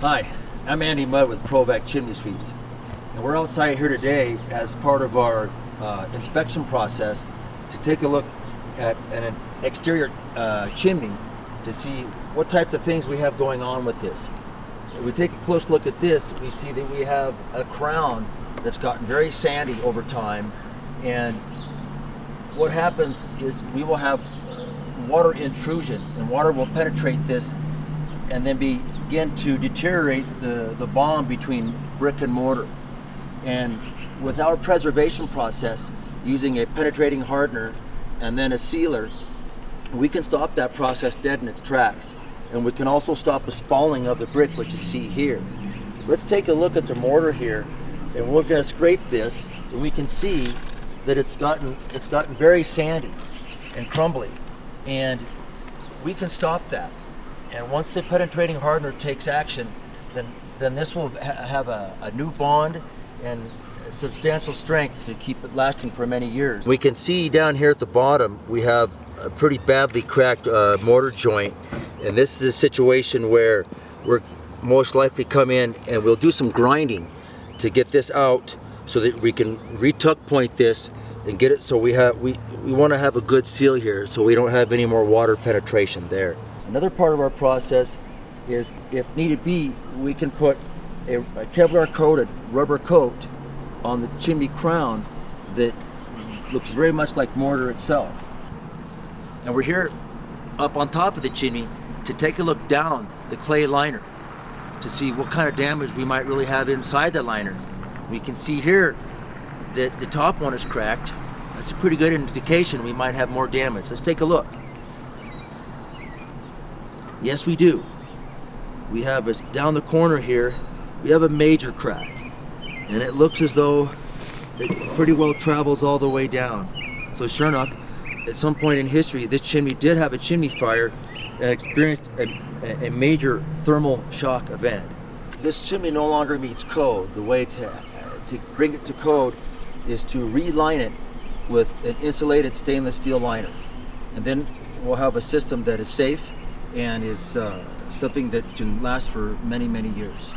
Hi, I'm Andy Mudd with Pro-Vac Chimney Sweeps, and we're outside here today as part of our inspection process to take a look at an exterior chimney to see what types of things we have going on with this. If we take a close look at this, we see that we have a crown that's gotten very sandy over time, and what happens is we will have water intrusion, and water will penetrate this and then begin to deteriorate the bond between brick and mortar. And with our preservation process, using a penetrating hardener and then a sealer, we can stop that process dead in its tracks. And we can also stop the spalling of the brick, which you see here. Let's take a look at the mortar here, and we're going to scrape this, and we can see that it's gotten very sandy and crumbly, and we can stop that. And once the penetrating hardener takes action, then this will have a new bond and substantial strength to keep it lasting for many years. We can see down here at the bottom we have a pretty badly cracked mortar joint, and this is a situation where we're most likely come in and we'll do some grinding to get this out so that we can retuck point this and get it so we want to have a good seal here so we don't have any more water penetration there. Another part of our process is, if needed be, we can put a Kevlar coated rubber coat on the chimney crown that looks very much like mortar itself. And we're here up on top of the chimney to take a look down the clay liner to see what kind of damage we might really have inside the liner. We can see here that the top one is cracked. That's a pretty good indication we might have more damage. Let's take a look. Yes, we do. We have down the corner here, we have a major crack, and it looks as though it pretty well travels all the way down. So sure enough, at some point in history, this chimney did have a chimney fire and experienced a major thermal shock event. This chimney no longer meets code. The way to bring it to code is to reline it with an insulated stainless steel liner, and then we'll have a system that is safe and is something that can last for many, many years.